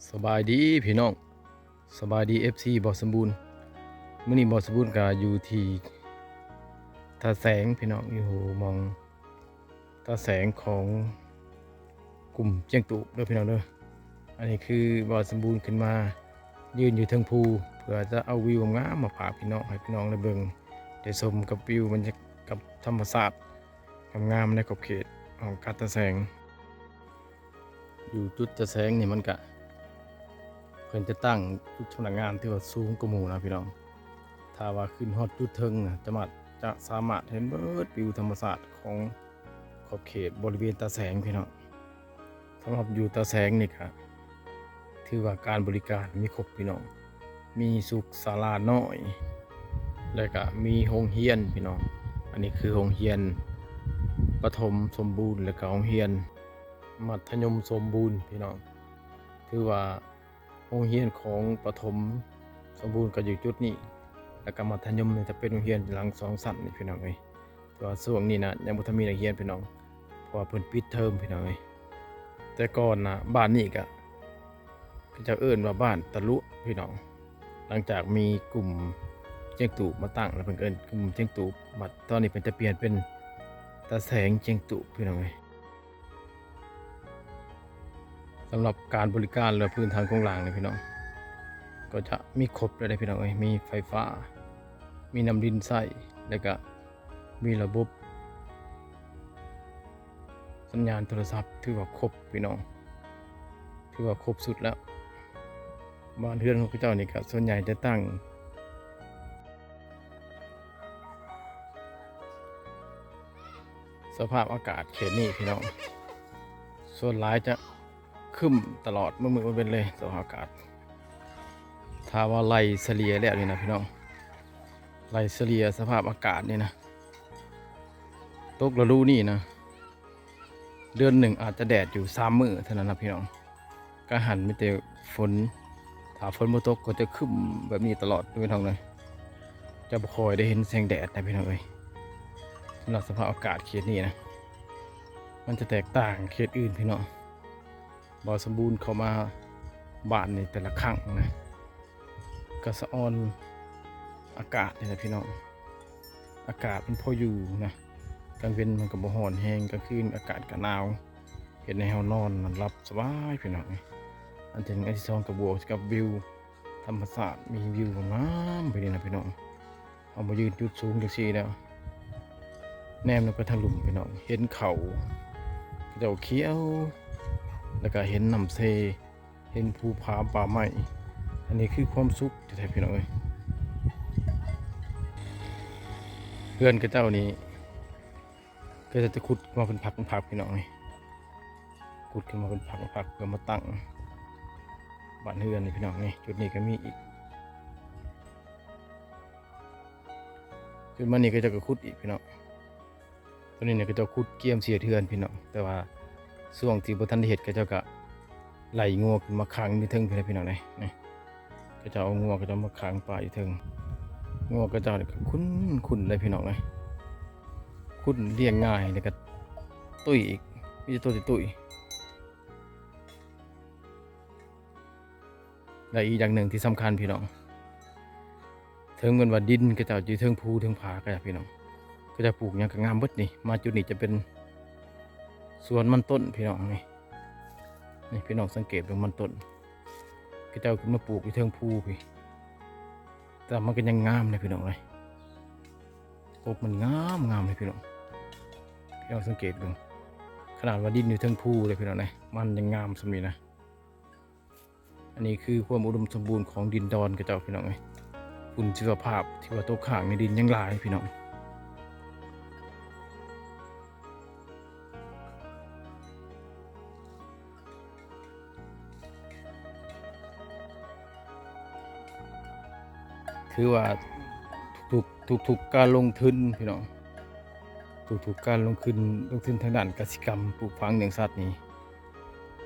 สบายดีพี่น้องสบายดี FC บ่อสมบูรณ์มื้อนี้บ่อสมบูรณ์ก็อยู่ที่ท่าแสงพี่น้องอยู่หมองท่าแสงของกลุ่มเจียงตุเด้อพี่น้องเด้ออันนี้คือบ่อสมบูรณ์ขึ้นมายืนอยู่เทิงภูเพื่อจะเอาวิวงามมาฝากพี่น้องให้พี่น้องได้เบิ่งได้ชมกับวิวมันจะกับธรรมชาติงามๆในขอบเขตของกาดตะแสงอยู่จุดตะแสงนี่มันก็เพิ่นจะตั้งจุดพนักงานที่ว่าสูงกว่าหมู่นะพี่น้องถ้าว่าขึ้นฮอดจุดเทิงน่ะจะสามารถเห็นเบิดวิวธรรมชาติของขอบเขตบริเวณตาแสงพี่น้องสำหรับอยู่ตาแสงนี่ก็ถือว่าการบริการมีครบพี่น้องมีสุขศาลาน้อยแล้วก็มีโรงเรียนพี่น้องอันนี้คือโรงเรียนประถมสมบูรณ์แล้วก็โรงเรียนมัธยมสมบูรณ์พี่น้องถือว่าโรงเรียนของประถมสมบูรณ์ก็อยู่จุดนี้แล้วก็มัธยมเนี่ยจะเป็นโรงเรียนหลัง2ชั้นนี่พี่น้องเอ้ยแต่ว่าช่วงนี้นะยังบ่ทันมีนักเรียนพี่น้องเพราะว่าเพิ่นปิดเทอมพี่น้องเอ้ยแต่ก่อนนะบ้านนี้ก็เขาจะเอิ้นว่าบ้านตะลุพี่น้องหลังจากมีกลุ่มเจียงตู่มาตั้งแล้วเพิ่นเอิ้นกลุ่มเจียงตู่บัดตอนนี้เพิ่นจะเปลี่ยนเป็นตาแสงเจียงตู่พี่น้องเอ้ยสำหรับการบริการและพื้นทางของหลังนี่พี่น้องก็จะมีครบเลยนะพี่น้องเอ้ยมีไฟฟ้ามีน้ำดินใส่แล้วก็มีระบบสัญญาณโทรศัพท์ถือว่าครบพี่น้องถือว่าครบสุดแล้วบ้านเรือนของพระเจ้านี่ก็ส่วนใหญ่จะตั้งสภาพอากาศเขตนี้พี่น้องส่วนหลายจะครึ้มตลอดเมื่อมือมันเป็นเลยสภาพอากาศถ้าว่าไล่เฉลี่ยแล้วนี่นะพี่น้องไล่เฉลี่ยสภาพอากาศนี่นะตกฤดูนี่นะเดือนหนึ่งอาจจะแดดอยู่3 มื้อเท่านั้นนะพี่น้องก็หันไม่แต่ฝนถ้าฝนมาตกก็จะครึ้มแบบนี้ตลอดด้วยท้องเลยจะบ่ค่อยได้เห็นแสงแดดนะพี่น้องเอ้ยสำหรับสภาพอากาศเขตนี้นะมันจะแตกต่างเขตอื่นพี่น้องบ่สมบูรณ์เข้ามาบ้านในแต่ละครั้งนะก็สะออนอากาศนี่นะพี่น้องอากาศมันพออยู่นะกลางวันมันก็บ่ร้อนแห้งกลางคืนอากาศก็หนาวเห็นในเฮานอนมันหลับสบายพี่น้องอันที่1อันที่2ก็บวกกับวิวธรรมชาติมีวิวงามไปนี่นะพี่น้องเอามายืนจุดสูงจังซี่แล้วแนมลงไปทางหลุมพี่น้องเห็นเขาเจ้าเขียวแล้วก็เห็นน้ำเซเห็นภูผาป่าไม้อันนี้คือความสุขแท้ๆพี่น้องเอ้ยเพื่อนกับเจ้านี้ก็จะขุดมาเป็นผักพี่น้องนี่ขุดขึ้นมาเป็นผักเพื่อมาตั้งบ้านเฮือนนี่พี่น้องนี่จุดนี้ก็มีอีกจุดมันนี่ก็จะขุดอีกพี่น้องตัวนี้เนี่ยก็จะขุดเกี่ยมเสียเทือนพี่น้องแต่ว่าช่วงที่บ่ทันได้เฮ็ดก็เจ้าก็ไหลงัวขึ้นมาขังอยู่เทิงพี่น้องนี่ก็จะเอางัวก็จะมาขังปลาอยู่เทิงงัวก็เจ้านี่ก็คุ้นเลยพี่น้องเลยคุ้นเลี้ยงง่ายแล้วก็ตุ้ยอีกมีแต่ตัวที่ตุ้ยและอีกอย่างหนึ่งที่สำคัญพี่น้องถึงเงินว่าดินก็จะอยู่เทิงภูเทิงผาก็จะพี่น้องก็จะปลูกอย่างก็งามเบิดนี่มาจุดนี้จะเป็นสวนมันต้นพี่น้องนี่พี่น้องสังเกตดูมันต้นก็จะขึ้นมาปลูกอยู่เทิงภูพี่แต่มันก็ยังงามเลยพี่น้องเลยกบมันงามเลยพี่น้องสังเกตดูขนาดว่าดินอยู่เทิงภูเลยพี่น้องเลยมันยังงามสมีนะอันนี้คือความอุดมสมบูรณ์ของดินดอนกระเจ้าพี่น้องเลยคุณชีวภาพที่ว่าตกข้างในดินยังหลายพี่น้องคือว่าทุกการลงทุนพี่น้องทุกการลงทุนทางด้านกสิกรรมปลูกฝังเลี้ยงสัตว์นี่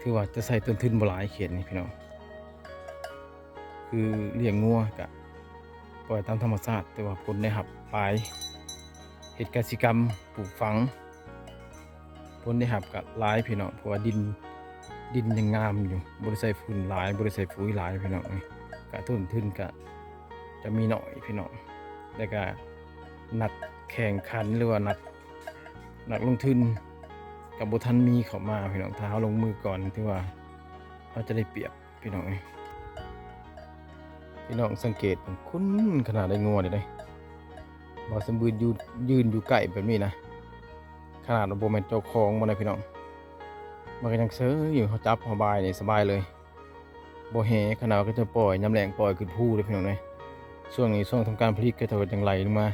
ถือว่าจะใส่ต้นทุนบ่หลายเขียนนี่พี่น้องคือเลี้ยงงัวกะปล่อยตามธรรมชาติแต่ว่าผลได้หับปลายเหตุกสิกรรมปลูกฝังผลได้หับกับหลายพี่น้องเพราะว่าดิน ดินยังงามอยู่บริใส่ฝุ่นหลายบริใส่ปุ๋ยหลายพี่น้องกะต้นทุนกะจะมีหน่อยพี่น้องแต่ก็นักแข่งขันหรือว่านักลงทุนกับบุทันมีเข้ามาพี่น้องถ้าเขาลงมือก่อนที่ว่าเขาจะได้เปรียบพี่น้องพี่น้องสังเกตผมคุ้นขนาดได้งัวเลยบอสมบูรณ์ยืนอยู่ใกล้แบบนี้นะขนาดโบแมนเจ้าของมาเลยพี่น้องมันก็ยังเซออยู่เขาจับเขาบายนี่สบายเลยโบแหขนาดก็จะปล่อยน้ำแรงปล่อยขึ้นผู้เลยพี่น้องเลยช่วงนี้ช่วงทำการผลิตก็จะยังไหลลงมา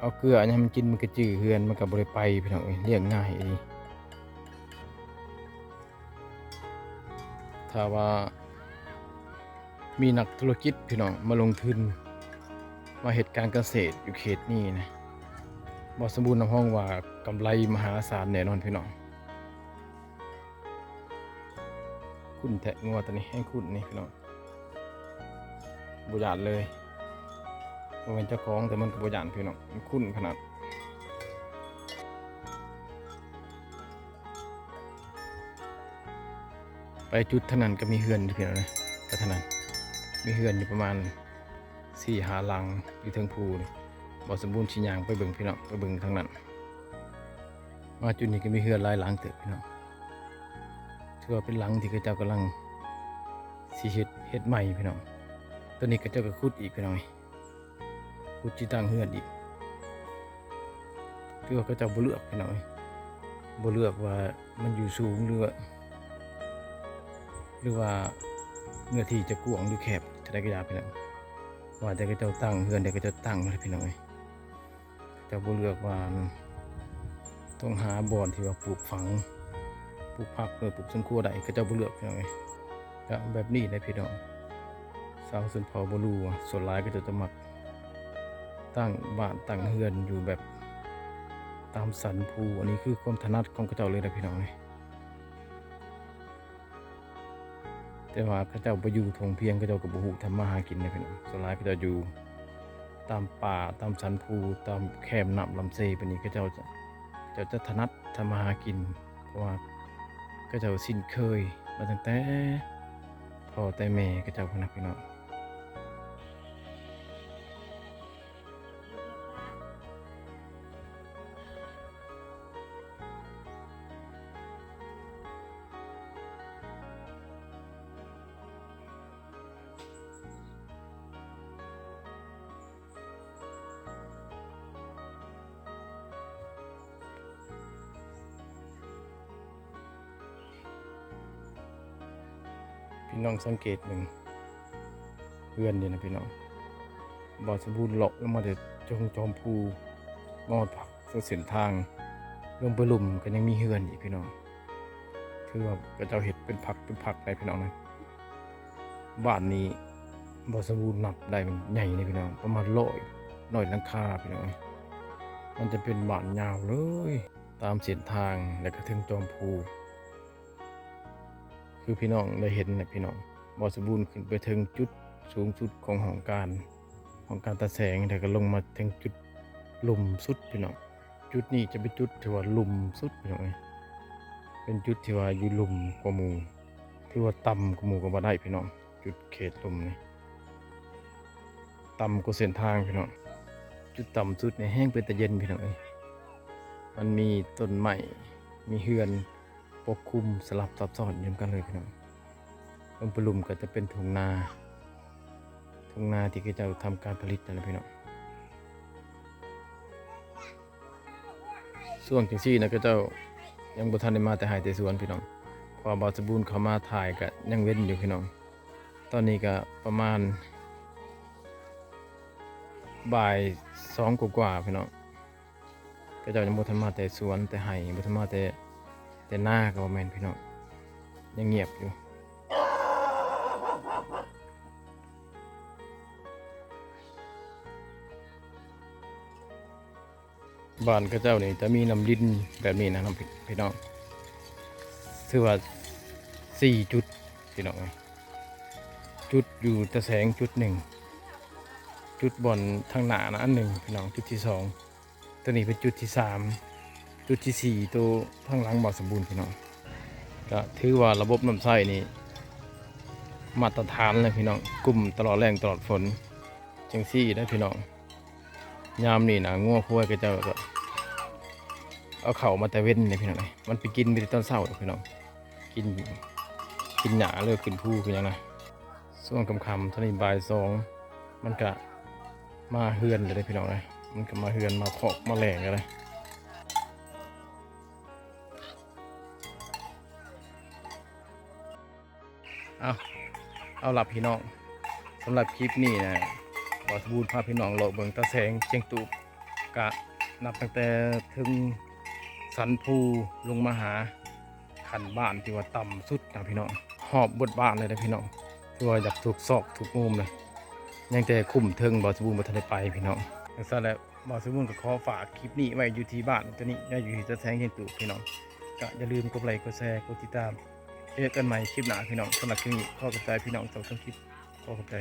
เอาเกลืออันนี้มันกินมันกระจืดเฮือนมันกับบริไปพี่น้องเลี้ยงง่ายดีถ้าว่ามีนักธุรกิจพี่น้องมาลงทุนมาเหตุการณ์เกษตรอยู่เขตนี้นะบอสมบูรณ์น้ำห้องว่ากำไรมหาศาลแน่นอนพี่น้องคุณแทะงัวตัวนี้ให้คุณนี่พี่น้องบุญญาณเลยมันเป็นเจ้าของแต่มันกับบุญญาณพี่น้องมันคุ้นขนาดไปจุดเท่านั้นก็มีเฮือนพี่น้องเลยไปเท่านั้นมีเฮือนอยู่ประมาณ4-5 หลังอยู่เทิงภูนี่บอสมบูรณ์ชิ้นยางไปเบิ่งพี่น้องไปเบิ่งทางนั้นมาจุดนี้ก็มีเฮือนหลายหลังเติบพี่น้องถือว่าเป็นหลังที่เขาเจ้ากำลังสีเฮ็ดใหม่พี่น้องตัวนี้ก็เจ้าก็ขุดอีกพี่น้องขุดที่ตั้งเฮือนอีกคือว่าเขาเจ้าบ่เลือกพี่น้องบ่เลือกว่ามันอยู่สูงหรือว่าเนื้อที่จะกว้างหรือแคบจะได้กระยาพี่น้องว่าแต่ก็เจ้าตั้งเฮือนแต่ก็เจ้าตั้งเลยพี่น้องเจ้าบ่เลือกว่าต้องหาบ่อนที่ว่าปลูกฝังปลูกผักหรือปลูกต้นกล้วยใดก็เจ้าบ่เลือกพี่น้องก็แบบนี้ได้พี่น้องสาวส่วนเผาบ่รู้ส่วนหลายก็จะมักตั้งบ้านตั้งเฮือนอยู่แบบตามสันภูอันนี้คือความถนัดของเขาเจ้าเลยนะพี่น้องแต่ว่าเขาเจ้าไปอยู่ทงเพียงเขาเจ้ากับบุหุทำมาหากินนะพี่น้องส่วนหลายเขาเจ้าอยู่ตามป่าตามสันภูตามแคมน้ำลำเซเป็นนี้เขาเจ้าจะถนัดทำมาหากินเพราะว่าเขาเจ้าสิ้นเคยมาตั้งแต่พ่อแต่แม่เขาเจ้าพนักพี่น้องพี่น้องสังเกตหนึ่งเพื่อนเนี่ยนะพี่น้องบอสมบูรณ์เลาะลงมาแต่จอมภูงอดผักเส้นทางลงไปหลุมก็ยังมีเฮือนอีกพี่น้องคือว่าก็เจ้าเห็ดเป็นผักได้พี่น้องนะบ้านนี้บอสมบูรณ์นับได้มันใหญ่เลยพี่น้องประมาณ100หลังคาพี่น้องมันจะเป็นบ้านยาวเลยตามเส้นทางแล้วก็ถึงจอมภูคือพี่น้องได้เห็นนะพี่น้องบอสบูรณ์ขึ้นไปถึงจุดสูงสุดของของการตะแสงแล้วก็ลงมาถึงจุดลุ่มสุดพี่น้องจุดนี้จะเป็นจุดที่ว่าลุ่มสุดพี่น้องเป็นจุดที่ว่าอยู่ลุ่มกว่าหมู่ที่ว่าต่ำกว่าหมู่ก็บ่ได้พี่น้องจุดเขตลุ่มนี่ต่ำกว่าเส้นทางพี่น้องจุดต่ำสุดในแห้งเป็นตะเย็นพี่น้องมันมีต้นไม้มีเฮือนปกคลุมสลับซับซ้อนอยู่กันเลยพี่น้องลงไปลุมก็จะเป็นทุ่งนาที่เขาจะทำการผลิตนะพี่น้องส่วนจังซี่นะก็เจ้ายังบ่ทันได้มาแต่หายแต่สวนพี่น้องพอบอสบูรณ์เขามาถ่ายก็ยังเว้นอยู่พี่น้องตอนนี้ก็ประมาณบ่าย2กว่าพี่น้องก็เจ้ายังบ่ทันมาแต่สวนแต่หายบ่ทันมาแต่หน้าก็บ่แม่นพี่น้องยังเงียบอยู่บ้านเขาเจ้านี่จะมีน้ำดินแบบนี้นะครับพี่น้องถือว่า4 จุดพี่น้องจุดอยู่ตะแสงจุด1จุดบนทางหน้านะอันหนึ่งพี่น้องจุดที่2ตัวนี้เป็นจุดที่3จุดที่4ตัวข้างหลังบ่สมบูรณ์พี่น้อง ก็ถือว่าระบบน้ำใส้นี่มาตรฐานเลยพี่น้องกลุ่มตลอดแรงตลอดฝนจังซี่ได้พี่น้องยามนี่นะงัวควายก็จะก็เอาเข่ามาแต่เว้นเนี่ยพี่น้องมันไปกินไปตอนเช้าพี่น้องกินหญ้าเลยกินผู้คือหยังนะช่วงค่ำๆเท่านี้บ่ายสองมันก็มาเฮือนเลยพี่น้องเลยมันก็มาเฮือนมาเพาะมาแหลงกันเลยเอาหลับพี่น้องสำหรับคลิปนี้นะบอสบูรพาพี่น้องเลาะเบิ่งตะแสงเชียงตูบกะนับตั้งแต่ถึงสันภูลงมาหาขันบ้านที่ว่าต่ำสุดนะพี่น้องหอบบทบ้านเลยนะพี่น้องที่ว่าอยากถูกซอกถูกมุมเลยยังแต่คุ้มเทิงบอสบูรมาทันได้ไปพี่น้องดังนั้นแล้วบอสบูรก็ขอฝากคลิปนี้ไว้อยู่ที่บ้านตัวนี้อยู่ที่ตะแสงเชียงตูบพี่น้องก็อย่าลืมกดไลค์กดแชร์กดติดตามเจอกันใหม่คลิปหน้าพี่น้องสำหรับคลิปนี้ขอขอบใจพี่น้องสำหรับคลิปขอขอบใจ